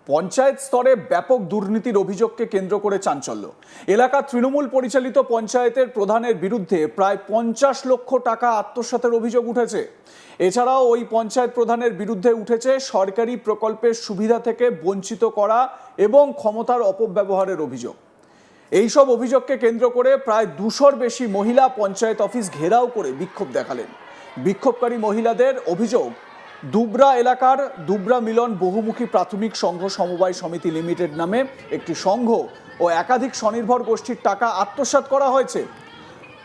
পঞ্চায়েত স্তরে ব্যাপক দুর্নীতির অভিযোগকে কেন্দ্র করে চাঞ্চল্য। এলাকা তৃণমূল পরিচালিত পঞ্চায়েতের প্রধানের বিরুদ্ধে প্রায় 50 লক্ষ টাকা আত্মসাতের অভিযোগ উঠেছে। এছাড়াও ওই পঞ্চায়েত প্রধানের বিরুদ্ধে উঠেছে সরকারি প্রকল্পের সুবিধা থেকে বঞ্চিত করা এবং ক্ষমতার অপব্যবহারের অভিযোগ। এইসব অভিযোগকে কেন্দ্র করে প্রায় 200-র বেশি মহিলা পঞ্চায়েত অফিস ঘেরাও করে বিক্ষোভ দেখালেন। বিক্ষোভকারী মহিলাদের অভিযোগ, দুবরা এলাকার দুবরা মিলন বহুমুখী প্রাথমিক সংঘ সমবায় সমিতি লিমিটেড নামে একটি সংঘ ও একাধিক স্বনির্ভর গোষ্ঠীর টাকা আত্মসাৎ করা হয়েছে।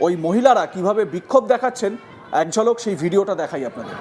ওই মহিলারা কিভাবে বিক্ষোভ দেখাচ্ছেন, এক ঝলক সেই ভিডিওটা দেখাই আপনাদের।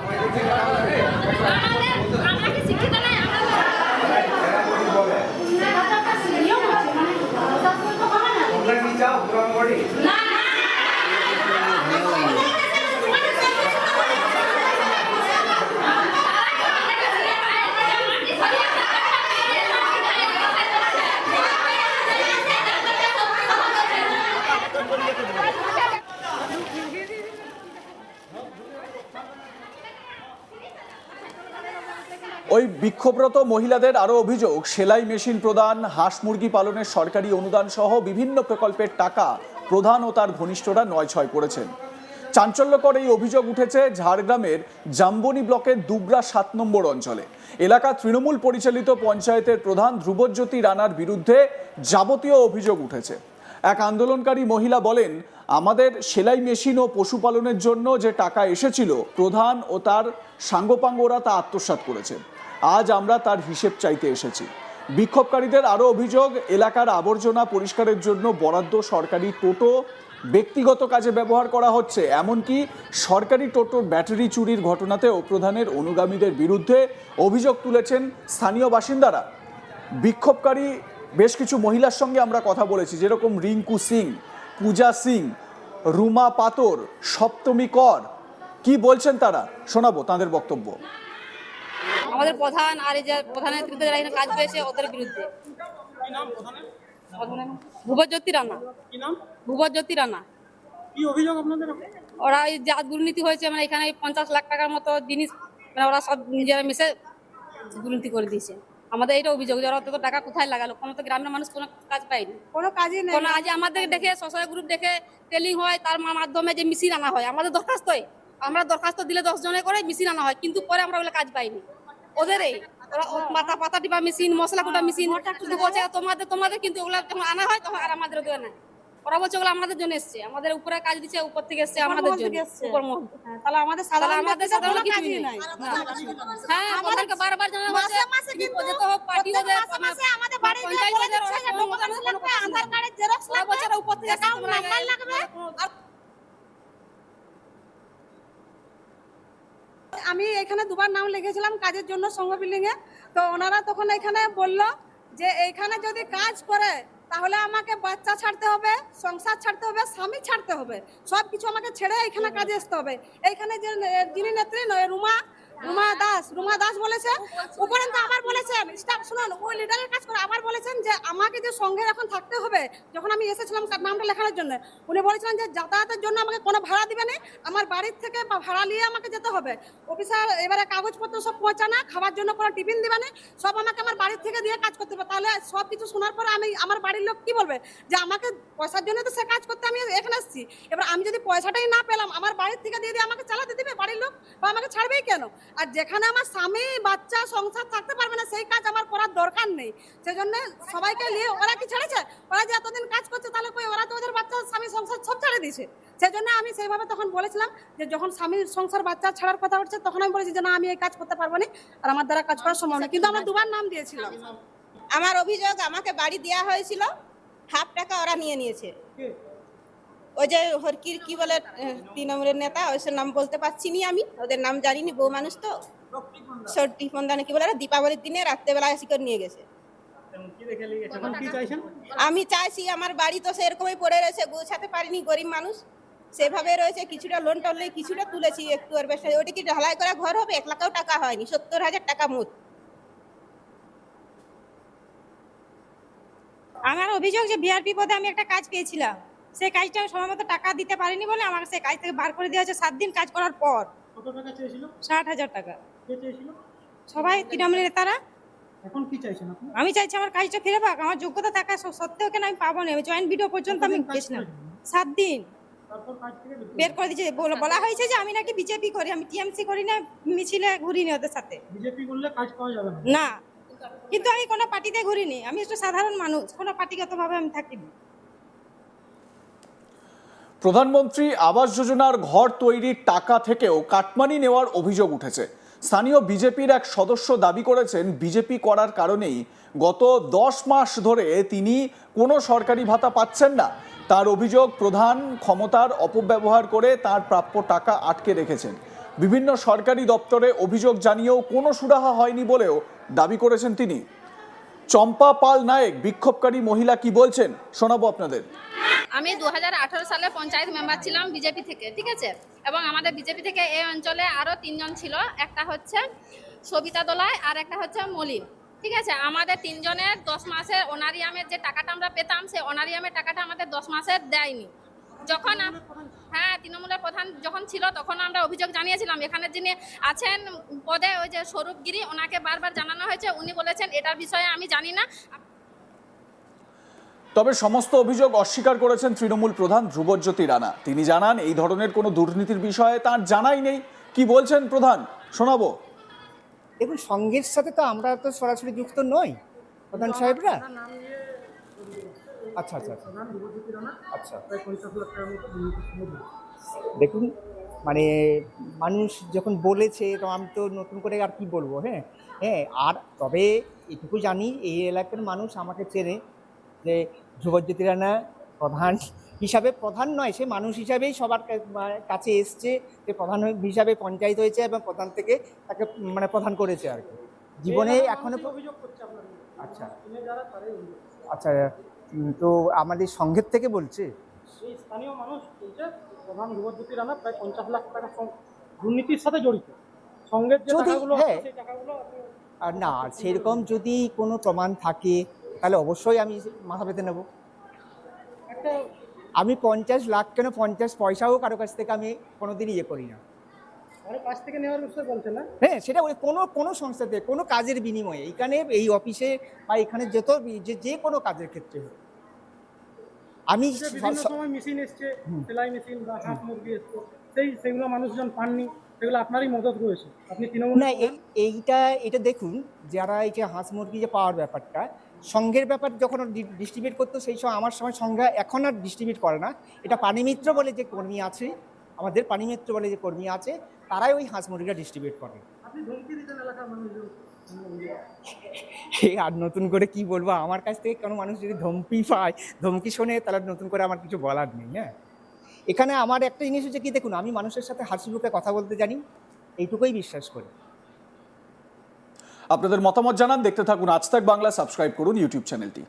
ওই বিক্ষোভরত মহিলাদের আরো অভিযোগ, সেলাই মেশিন প্রদান, হাঁস মুরগি পালনের সরকারি অনুদান সহ বিভিন্ন প্রকল্পের টাকা প্রধান ও তার ঘনিষ্ঠরা নয়ছয় করেছেন। চাঞ্চল্যকর এই অভিযোগ উঠেছে ঝাড়গ্রামের জাম্বনি ব্লকের দুবরা 7 নম্বর অঞ্চলে। এলাকা তৃণমূল পরিচালিত পঞ্চায়েতের প্রধান ধ্রুবজ্যোতি রানার বিরুদ্ধে যাবতীয় অভিযোগ উঠেছে। এক আন্দোলনকারী মহিলা বলেন, আমাদের সেলাই মেশিন ও পশুপালনের জন্য যে টাকা এসেছিল প্রধান ও তার সাঙ্গপাঙ্গরা তা আত্মসাৎ করেছে। আজ আমরা তার হিসেব চাইতে এসেছি। বিক্ষোভকারীদের আরও অভিযোগ, এলাকার আবর্জনা পরিষ্কারের জন্য বরাদ্দ সরকারি টোটো ব্যক্তিগত কাজে ব্যবহার করা হচ্ছে। এমনকি সরকারি টোটোর ব্যাটারি চুরির ঘটনাতেও প্রধানের অনুগামীদের বিরুদ্ধে অভিযোগ তুলেছেন স্থানীয় বাসিন্দারা। বিক্ষোভকারী বেশ কিছু মহিলার সঙ্গে আমরা কথা বলেছি, যেরকম রিঙ্কু সিং, পূজা সিং, রুমা পাতর, সপ্তমী কর। কি বলছেন তারা, শোনাবো তাদের বক্তব্য। আমাদের প্রধান আর এই যে প্রধানের বিরুদ্ধে যারা এখানে কাজ পেয়েছে ওদের বিরুদ্ধে। ধ্রুবজ্যোতি রানা। ধ্রুবজ্যোতি রানা। কি অভিযোগ আপনাদের? ওরা এই যা দুর্নীতি হয়েছে, মানে এখানে 50 লাখ টাকার মতো জিনিস মানে ওরা সব নিজেরা মিশে দুর্নীতি করে দিয়েছে। আমাদের এইটা অভিযোগ যে ওরা অত টাকা কোথায় লাগালো, কোনো তো গ্রামের মানুষ কোনো কাজ পায়নি, কোনো কাজই নেই। কোনো আজ আমাদের দেখে স্বসহায় গ্রুপ দেখে ট্রেনিং হয়, তার মাধ্যমে যে মেশিন আনা হয়, আমাদের দরখাস্তই, আমরা দরখাস্ত দিলে 10 জনে করে মেশিন আনা হয়, কিন্তু পরে আমরা ওগুলো কাজ পাইনি। ওদেরই ওরা মাথা পাতা টিপা মেশিন, মশলা কুটা মেশিন, শুধু বলছে তোমাদের কিন্তু ওগুলো যখন আনা হয় তখন আর আমাদের ওদের নাই। ওরা বলছে ওগুলো আমাদের জন্য এসছে, আমাদের উপরে কাজ দিচ্ছে, উপর থেকে এসছে আমাদের জন্য, উপর মহল। তাহলে আমাদের সাধারণ কিছুই নাই। হ্যাঁ, আমাদেরকে বারবার জানানো হচ্ছে যেতে হোক পার্টি ওদের, আমাদের বাড়ি পঞ্চায়েতের আধার কার্ডের জেরক্স লাগবে, উপর থেকে অ্যাকাউন্ট নাম্বার লাগবে। আমি এখানে দুবার নাম লিখেছিলাম কাজের জন্য সংঘ বিল্ডিং এ। তো ওনারা তখন এখানে বলল যে এইখানে যদি কাজ করে তাহলে আমাকে বাচ্চা ছাড়তে হবে, সংসার ছাড়তে হবে, স্বামী ছাড়তে হবে, সবকিছু আমাকে ছেড়ে এখানে কাজে আসতে হবে। এইখানে যে যিনি নেত্রী রুমা দাস বলেছে, উপরন্ত আমার বলেছেন স্টাফ শুনুন, ওই লিডারের কাজ করে আমার বলেছেন যে আমাকে যে সংঘে এখন থাকতে হবে। যখন আমি এসেছিলাম নামটা লেখানোর জন্য, উনি বলেছিলেন যে যাতায়াতের জন্য আমাকে কোনো ভাড়া দিবে না, আমার বাড়ির থেকে ভাড়া নিয়ে আমাকে যেতে হবে। অফিসার এবারে কাগজপত্র সব পৌঁছানা, খাবার জন্য কোনো টিফিন দিবে না, সব আমাকে আমার বাড়ির থেকে দিয়ে কাজ করতে হবে। তাহলে সব কিছু শোনার পরে আমি আমার বাড়ির লোক কি বলবে যে আমাকে পয়সার জন্য তো সে কাজ করতে আমি এখানে এসেছি। এবার আমি যদি পয়সাটাই না পেলাম, আমার বাড়ির থেকে দিয়ে আমাকে চালাতে দিবে বাড়ির লোক, বা আমাকে ছাড়বেই কেন? আর যেখানে আমার স্বামী বাচ্চা সংসার থাকতে পারবে না, সেই কাজ আমার করার দরকার নেই। সেজন্য সবাইকে নিয়ে ওরা কি ছেড়েছে? ওরা যে এতদিন কাজ করছে, তাহলে কই ওরা তো ওদের বাচ্চা স্বামী সংসার সব ছেড়ে দিয়েছে। সেজন্য আমি সেইভাবে তখন বলেছিলাম যে যখন স্বামীর সংসার বাচ্চা ছাড়ার কথা উঠছে, তখন আমি বলেছি যে না, আমি এই কাজ করতে পারবো না, আর আমার দ্বারা কাজ করার সম্ভব না। কিন্তু আমরা দুবার নাম দিয়েছিলাম। আমার অভিযোগ, আমাকে বাড়ি দেওয়া হয়েছিল, হাফ টাকা ওরা নিয়ে নিয়েছে। ওই যে হরকির কি বলে তৃণমূলের নেতা, ওইসব নাম বলতে পারছি নি, আমি ওদের নাম জানিনি, বউ মানুষ তো। সর্টি ফন্দানে কি বলে, দীপাবলির দিনে রাত্রেবেলা এসে করে নিয়ে গেছে। আমি চাইছি, আমার বাড়ি তো সেরকমই পড়ে রয়েছে, গোছাতে পারিনি, গরিব মানুষ সেভাবে রয়েছে। কিছুটা লোন টনলে কিছুটা তুলেছি, একটু আর বেশি। ওটা কি ঢালাই করা ঘর হবে? 1 লাখও টাকা হয়নি, 70,000 টাকা মোট। আমার অভিযোগ যে বিআরপি পদে আমি একটা কাজ পেয়েছিলাম, সেই কাজটা সময় মতো টাকা দিতে পারিনি বলে আমাকে সেই কাজ থেকে বার করে দেওয়া হয়েছে 7 দিন কাজ করার পর। কত টাকা চেয়েছিল? 60,000 টাকা। কে চেয়েছিল? সবাই তৃণমূলের নেতারা। এখন কি চাইছেন আপনি? আমি চাইছি আমার কাজটা ফিরে পাক, আমার যোগ্যতা থাকা সত্ত্বেও কেন আমি পাবো না। আমি জয়েন্ট ভিডিও পর্যন্ত আমি কতদিন কাজ গেছিলাম, করেছেন? 7 দিন তারপর কাজ থেকে বের করে দিয়েছে। বলা হয়েছে যে আমি নাকি বিজেপি করি, আমি টিএমসি করি না, মিছিলে ঘুরিনি ওদের সাথে। বিজেপি করলে কাজ পাওয়া যাবে না। না, কিন্তু আমি কোনো পার্টিতে ঘুরিনি, আমি একটা সাধারণ মানুষ, কোনো পার্টিগতভাবে আমি থাকিনি। প্রধানমন্ত্রী আবাস যোজনার ঘর তৈরির টাকা থেকেও কাটমানি নেওয়ার অভিযোগ উঠেছে। স্থানীয় বিজেপির এক সদস্য দাবি করেছেন, বিজেপি করার কারণেই গত 10 মাস ধরে তিনি কোনো সরকারি ভাতা পাচ্ছেন না। তার অভিযোগ, প্রধান ক্ষমতার অপব্যবহার করে তার প্রাপ্য টাকা আটকে রেখেছেন। বিভিন্ন সরকারি দপ্তরে অভিযোগ জানিয়েও কোনো সুরাহা হয়নি বলেও দাবি করেছেন তিনি। চম্পা পাল নায়েক, বিক্ষোভকারী মহিলা, কি বলছেন শোনাবো আপনাদের। আমি 2018 সালে পঞ্চায়েত মেম্বার ছিলাম বিজেপি থেকে, ঠিক আছে। এবং আমাদের বিজেপি থেকে এই অঞ্চলে আরো 3 জন ছিল, একটা হচ্ছে সবিতা দোলাই আর একটা হচ্ছে মলিন, ঠিক আছে। আমাদের 3 জনের 10 মাসের অনারিয়ামের যে টাকাটা আমরা পেতাম, সেই অনারিয়ামের টাকাটা আমাদের 10 মাসের দেয়নি। যখন হ্যাঁ, তৃণমূলের প্রধান যখন ছিল তখন আমরা অভিযোগ জানিয়েছিলাম। এখানে যিনি আছেন পদে, ওই যে স্বরূপগিরি, ওনাকে বারবার জানানো হয়েছে, উনি বলেছেন এটার বিষয়ে আমি জানি না। তবে সমস্ত অভিযোগ অস্বীকার করেছেন তৃণমূল প্রধান ধ্রুবজ্যোতি রানা। তিনি জানান, এই ধরনের কোনো দুর্নীতির বিষয়ে তার জানাই নেই। কি বলছেন প্রধান, শোনাবো। দেখুন, সংঘের সাথে তো আমরা তো সরাসরি যুক্ত নই প্রধান সাহেবরা। আচ্ছা আচ্ছা আচ্ছা আচ্ছা, প্রায় 50 লাখ টাকার মতো দুর্নীতির মধ্যে। দেখুন, মানে মানুষ যখন বলেছে তো আমি তো নতুন করে আর কি বলবো। হ্যাঁ হ্যাঁ, আর তবে এটুকু জানি, এই এলাকার মানুষ আমাকে চেনে যে ধ্রুবজ্যোতি রানা প্রধান হিসাবে, প্রধান নয়, সে মানুষ হিসাবেই সবার কাছে এসছে, যে প্রধান হিসাবে পঞ্চায়েত হয়েছে এবং প্রধান থেকে তাকে মানে প্রধান করেছে আর কি জীবনে এখনো। অভিযোগ করছে আপনার বিরুদ্ধে। আচ্ছা তিনি যারা তারাই অভিযোগ। আচ্ছা, তো আমাদের সংঘের থেকে বলছে। এই স্থানীয় মানুষ বলছে প্রধান ধ্রুবজ্যোতি রানা প্রায় 50 লাখ টাকা দুর্নীতির সাথে জড়িত। সঙ্গের যে যদি টাকাগুলো হ্যাঁ, সেই টাকাগুলো আপনি আর না সেরকম যদি কোনো প্রমাণ থাকে তাহলে অবশ্যই আমি মাথা পেতে নেব। একটা আমি 50 লাখ কেন 50 পয়সাও কারো কাছ থেকে আমি কোনোদিনই ইয়ে করি না। আরে কাছ থেকে নেওয়ার বিষয়ে বলছে না। হ্যাঁ, সেটা ওই কোনো সংস্থাতে কোনো কাজের বিনিময়ে, এখানে এই অফিসে বা এখানে যে কোনো কাজের ক্ষেত্রে হোক, আমি যে বিভিন্ন সময় মেশিন এসছে, সেলাই মেশিন বা হাঁস মুরগি এসছে, সেইগুলো মানুষজন পাননি, সেগুলো আপনারই মদত রয়েছে। আপনি তৃণমূল না এটা দেখুন, যারা এই যে হাঁস মুরগি যে পাওয়ার ব্যাপারটা, সংঘের ব্যাপার যখন ডিস্ট্রিবিউট করতো সেই সময় আমার সময় সংঘ এখন আর ডিস্ট্রিবিউট করে না। এটা পানিমিত্র বলে যে কর্মী আছে, আমাদের পানিমিত্র বলে যে কর্মী আছে, তারাই ওই হাঁস মুরগিটা ডিস্ট্রিবিউট করে। আপনি ধমকি দিতেন এলাকার মানুষজন। আর নতুন করে কি বলবো, আমার কাছ থেকে কোনো মানুষ যদি ধমকি পায়, ধমকি শোনে, তাহলে নতুন করে আমার কিছু বলার নেই। হ্যাঁ, এখানে আমার একটা জিনিস হচ্ছে কি, দেখুন, আমি মানুষের সাথে হাসি মুখে কথা বলতে জানি, এইটুকুই বিশ্বাস করি। আপনাদের মতামত জানান, দেখতে থাকুন আজ তাক বাংলা, সাবস্ক্রাইব করুন ইউটিউব চ্যানেলটি।